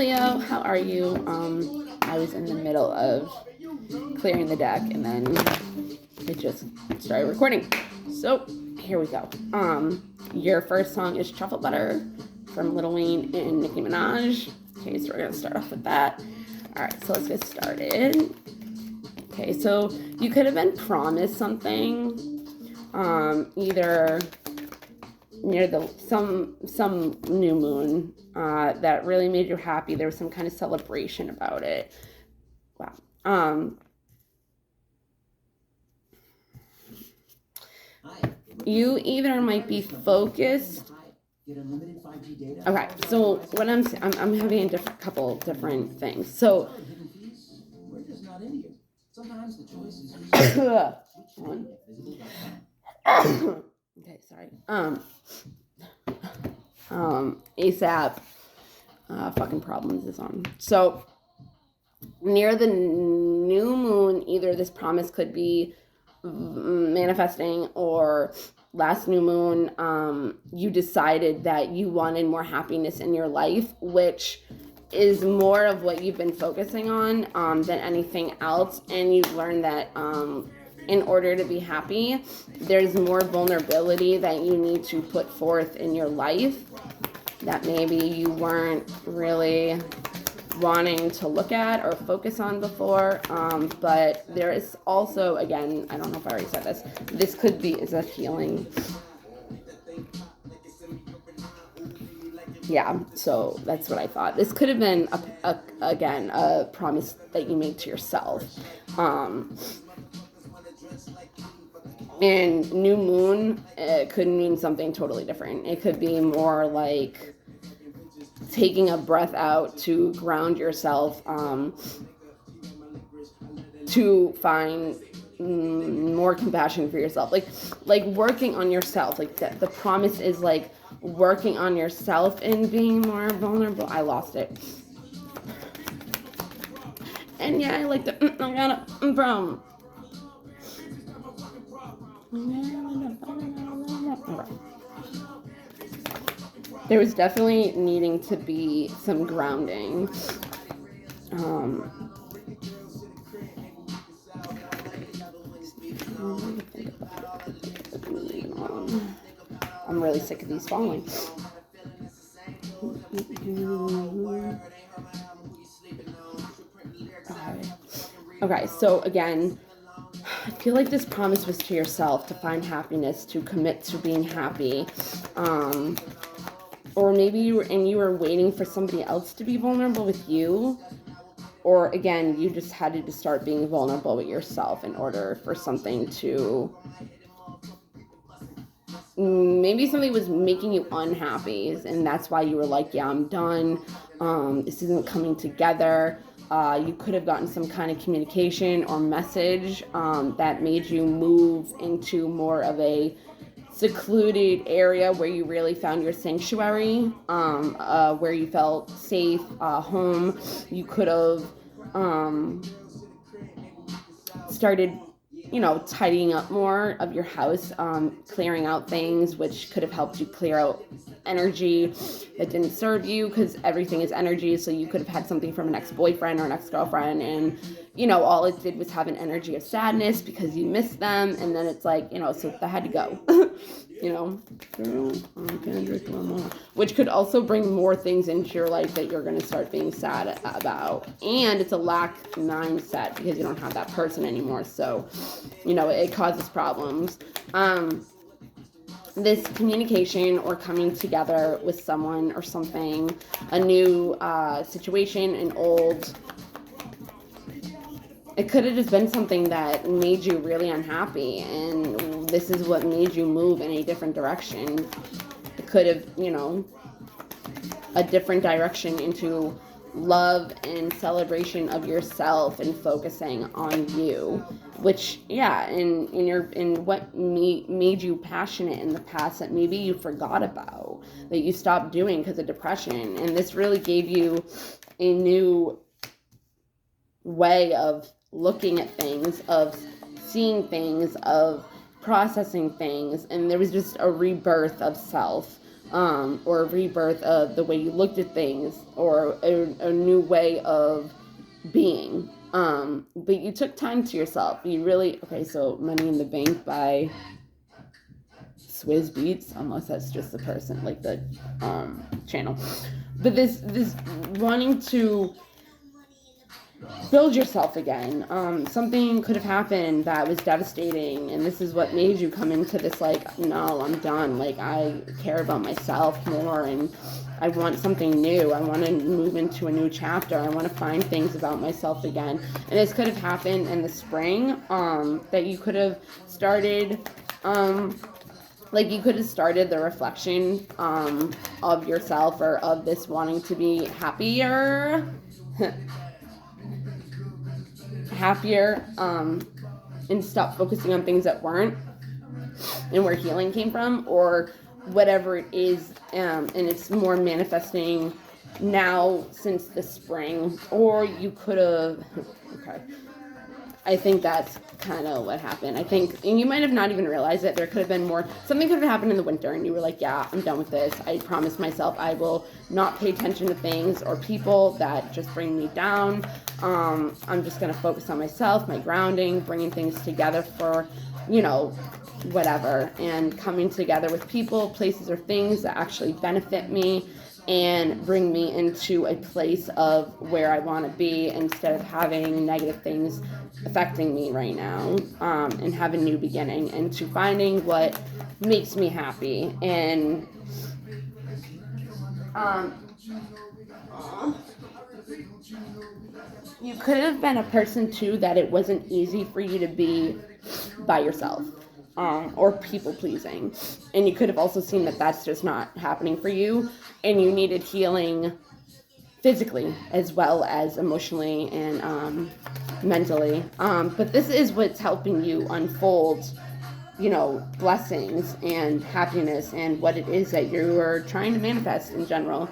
Leo, how are you? I was in the middle of clearing the deck and then it just started recording. So here we go. Your first song is Truffle Butter from Lil Wayne and Nicki Minaj. Okay, so we're gonna start off with that. Alright, so let's get started. Okay, so you could have been promised something, either near some new moon that really made you happy. There was some kind of celebration about it. Wow. You either might be focused. Okay, so what I'm having a couple different things. So okay, sorry. ASAP fucking problems is on. So near the new moon, either this promise could be manifesting, or last new moon, you decided that you wanted more happiness in your life, which is more of what you've been focusing on than anything else. And you've learned that in order to be happy, there's more vulnerability that you need to put forth in your life that maybe you weren't really wanting to look at or focus on before. But there is also, again, I don't know if I already said this could be, is that healing? Yeah, so that's what I thought. This could have been, again, a promise that you made to yourself. And new moon, it could mean something totally different. It could be more like taking a breath out to ground yourself, to find more compassion for yourself, like working on yourself. Like the promise is like working on yourself and being more vulnerable. I lost it. And yeah, I like the I got it from. There was definitely needing to be some grounding. I'm really sick of these falling. Okay, so again, I feel like this promise was to yourself to find happiness, to commit to being happy. Or maybe you were waiting for somebody else to be vulnerable with you. Or again, you just had to start being vulnerable with yourself in order for something to, maybe something was making you unhappy, and that's why you were like, yeah, I'm done. This isn't coming together. You could have gotten some kind of communication or message that made you move into more of a secluded area where you really found your sanctuary, where you felt safe, home. You could have started, tidying up more of your house, clearing out things, which could have helped you clear out energy that didn't serve you, because everything is energy. So you could have had something from an ex-boyfriend or an ex-girlfriend, and all it did was have an energy of sadness because you missed them, and then it's like, so that had to go. Which could also bring more things into your life that you're going to start being sad about. And it's a lack mindset because you don't have that person anymore, so it causes problems. This communication or coming together with someone or something, a new situation, an old, it could have just been something that made you really unhappy, and this is what made you move in a different direction. It could have, a different direction into love and celebration of yourself and focusing on you, which, yeah, in what made you passionate in the past that maybe you forgot about, that you stopped doing because of depression. And this really gave you a new way of looking at things, of seeing things, of processing things, and there was just a rebirth of self. or a rebirth of the way you looked at things, or a new way of being. But you took time to yourself. You really, okay, so Money in the Bank by Swizz Beats, unless that's just the person, like the channel. But this wanting to build yourself again. Something could have happened that was devastating, and this is what made you come into this, like, no, I'm done. Like, I care about myself more, and I want something new. I want to move into a new chapter. I want to find things about myself again. And this could have happened in the spring, that you could have started, like, you could have started the reflection of yourself, or of this wanting to be happier. And stop focusing on things that weren't, and where healing came from, or whatever it is, and it's more manifesting now since the spring. Or you could have, okay, I think that's kind of what happened. I think, and you might have not even realized it, there could have been more, something could have happened in the winter, and you were like, yeah, I'm done with this. I promised myself I will not pay attention to things or people that just bring me down. I'm just going to focus on myself, my grounding, bringing things together for, whatever, and coming together with people, places, or things that actually benefit me and bring me into a place of where I want to be, instead of having negative things affecting me right now, and have a new beginning, and to finding what makes me happy. And you could have been a person too that it wasn't easy for you to be by yourself, or people pleasing, and you could have also seen that that's just not happening for you, and you needed healing physically as well as emotionally and mentally. But this is what's helping you unfold, blessings and happiness, and what it is that you are trying to manifest in general.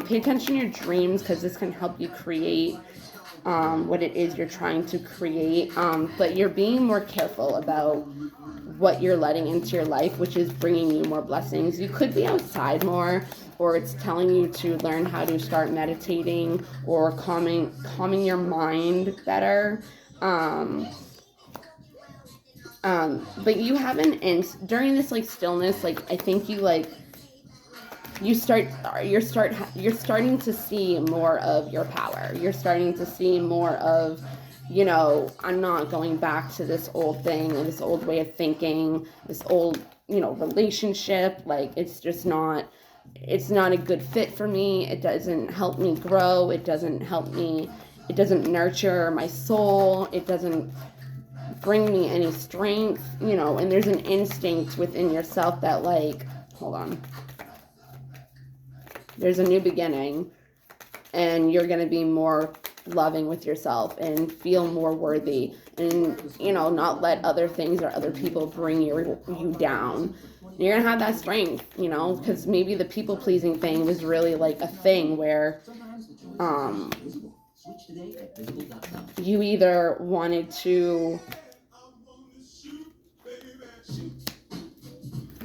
Pay attention to your dreams, because this can help you create what it is you're trying to create. But you're being more careful about what you're letting into your life, which is bringing you more blessings. You could be outside more, or it's telling you to learn how to start meditating or calming your mind better. But you haven't, during this stillness, I think you're starting to see more of your power. You're starting to see more of, I'm not going back to this old thing, or this old way of thinking, this old, relationship. It's just not, it's not a good fit for me. It doesn't help me grow. It doesn't nurture my soul. It doesn't bring me any strength, and there's an instinct within yourself that, hold on, there's a new beginning, and you're going to be more loving with yourself and feel more worthy, and, not let other things or other people bring you down. You're going to have that strength, because maybe the people-pleasing thing was really a thing where you either wanted to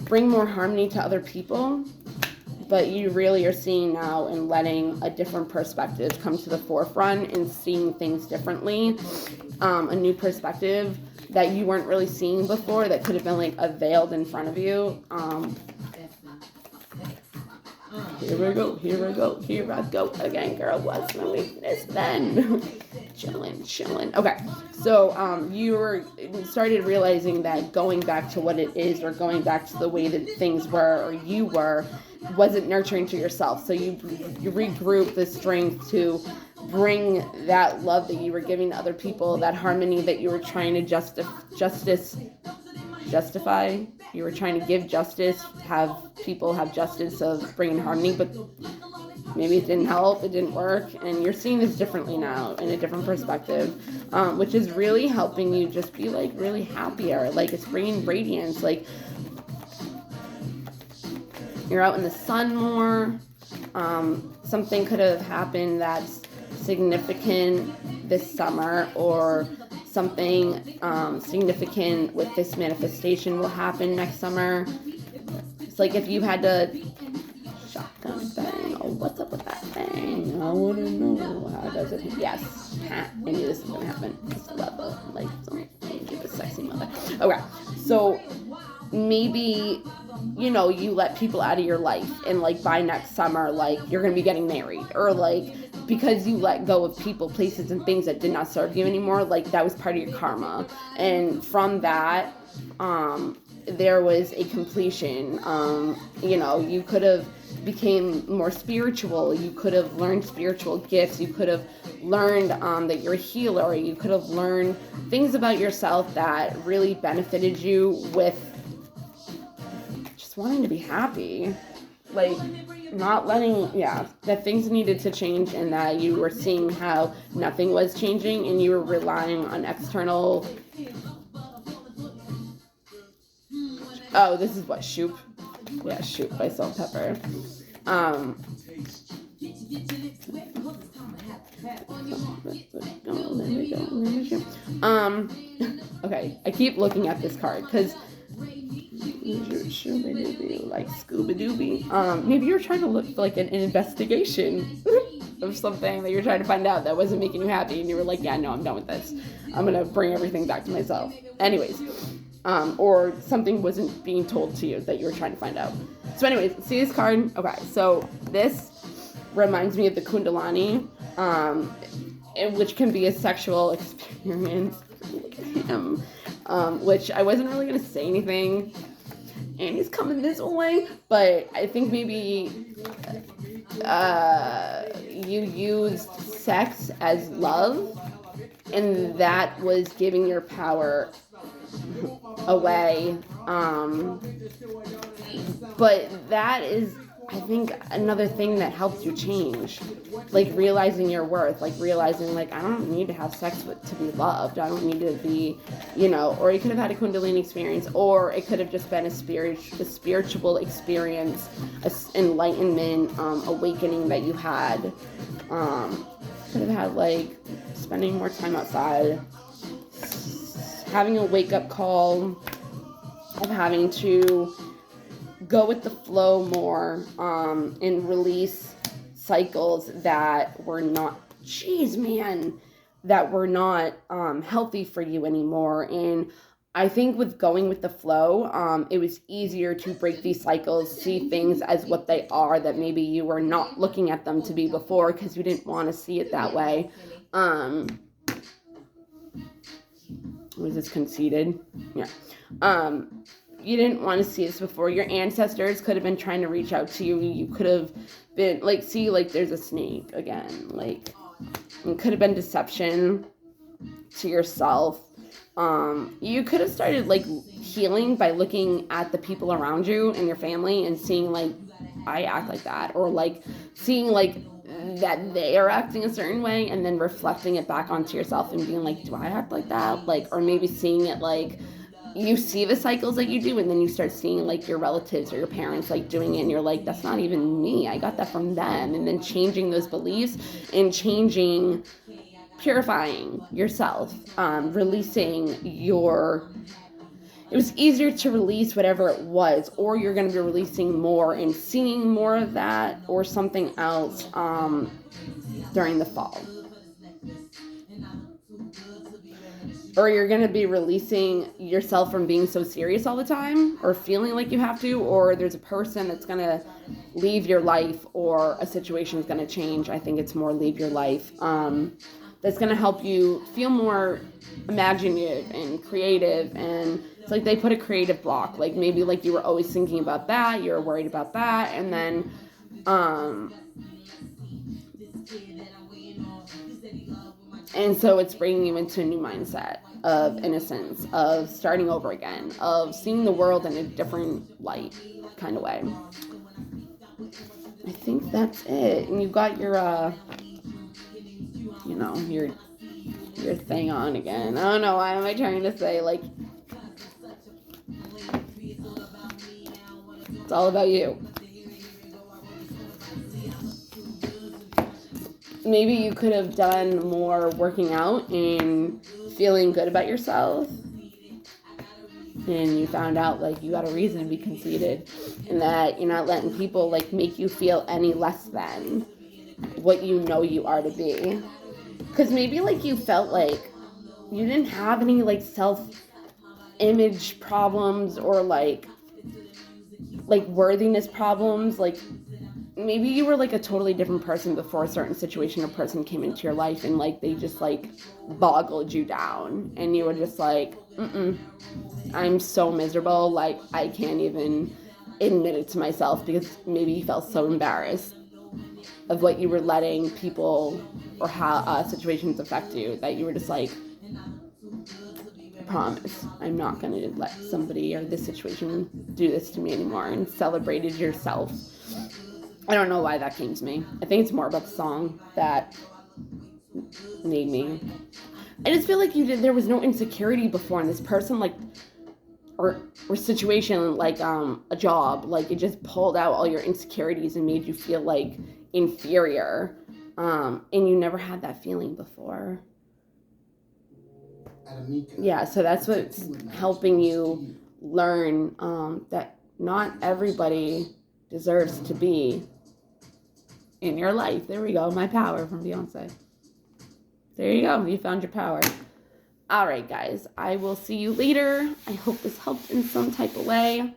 bring more harmony to other people, but you really are seeing now and letting a different perspective come to the forefront and seeing things differently, a new perspective that you weren't really seeing before, that could have been veiled in front of you. Here I go again, girl. What's my weakness then? chilling. Okay, so you started realizing that going back to what it is, or going back to the way that things were, or you were, wasn't nurturing to yourself. So you regroup the strength to bring that love that you were giving to other people, that harmony that you were trying to justify. You were trying to give justice, have people have justice of bringing harmony, but maybe it didn't help, it didn't work, and you're seeing this differently now, in a different perspective, which is really helping you just be really happier. It's bringing radiance. You're out in the sun more. Something could have happened that's significant this summer, or something significant with this manifestation will happen next summer. It's if you had to I want to know how does it. Yes, I knew this was gonna happen. Just love it. Like, don't give a sexy mother. Okay, so maybe you know you let people out of your life, and like by next summer, like you're gonna be getting married, or like because you let go of people, places, and things that did not serve you anymore. Like that was part of your karma, and from that, there was a completion. You know, you could have became more spiritual. You could have learned spiritual gifts. You could have learned that you're a healer. You could have learned things about yourself that really benefited you with just wanting to be happy. Like not letting, that things needed to change, and that you were seeing how nothing was changing, and you were relying on external. Oh, this is what, Shoop? Yeah, Shoop by Salt Pepper. Okay, I keep looking at this card because like Scooby-Dooby. Maybe you're trying to look for like an investigation of something that you're trying to find out that wasn't making you happy, and you were like, yeah, no, I'm done with this. I'm gonna bring everything back to myself. Anyways, or something wasn't being told to you that you were trying to find out. So anyways, see this card? Okay, so this reminds me of the Kundalini, which can be a sexual experience, which I wasn't really going to say anything, and he's coming this way, but I think maybe you used sex as love, and that was giving your power away, but that is, I think, another thing that helps you change, like realizing your worth, like realizing like I don't need to have sex to be loved. I don't need to be, you know. Or you could have had a Kundalini experience, or it could have just been a spiritual experience, an enlightenment, awakening that you had. Could have had like spending more time outside, having a wake-up call of having to go with the flow more, and release cycles that were not, that were not healthy for you anymore. And I think with going with the flow, it was easier to break these cycles, see things as what they are, that maybe you were not looking at them to be before because you didn't want to see it that way. Was this conceited? Yeah. You didn't want to see this before. Your ancestors could have been trying to reach out to you. You could have been like, see, like there's a snake again. Like it could have been deception to yourself. You could have started like healing by looking at the people around you and your family and seeing like, I act like that, or like seeing like that they are acting a certain way, and then reflecting it back onto yourself and being like, do I act like that? Like, or maybe seeing it like you see the cycles that you do, and then you start seeing like your relatives or your parents like doing it, and you're like, that's not even me, I got that from them. And then changing those beliefs and purifying yourself, releasing it was easier to release whatever it was, or you're going to be releasing more and seeing more of that or something else during the fall. Or you're going to be releasing yourself from being so serious all the time, or feeling like you have to, or there's a person that's going to leave your life, or a situation is going to change. I think it's more leave your life. That's going to help you feel more imaginative and creative. And it's like they put a creative block. Like maybe like you were always thinking about that, you were worried about that, and then and so it's bringing you into a new mindset of innocence, of starting over again, of seeing the world in a different light kind of way. I think that's it. And you got your your thing on again. I don't know, why am I trying to say, like, it's all about you. Maybe you could have done more working out and feeling good about yourself, and you found out like you got a reason to be conceited, and that you're not letting people like make you feel any less than. what you know you are to be. Because maybe, like, you felt like you didn't have any, like, self-image problems or, like, worthiness problems. Like, maybe you were, like, a totally different person before a certain situation or person came into your life, and, like, they just, like, boggled you down. And you were just like, I'm so miserable. Like, I can't even admit it to myself, because maybe you felt so embarrassed of what you were letting people or how situations affect you, that you were just like, I promise I'm not going to let somebody or this situation do this to me anymore, and celebrated yourself. I don't know why that came to me. I think it's more about the song that made me. I just feel like there was no insecurity before in this person, like, or situation, like a job, like, it just pulled out all your insecurities and made you feel like inferior, and you never had that feeling before. Yeah, so that's what's helping you learn, that not everybody deserves to be in your life. There we go, my power from Beyonce. There you go, you found your power. All right, guys, I will see you later. I hope this helped in some type of way.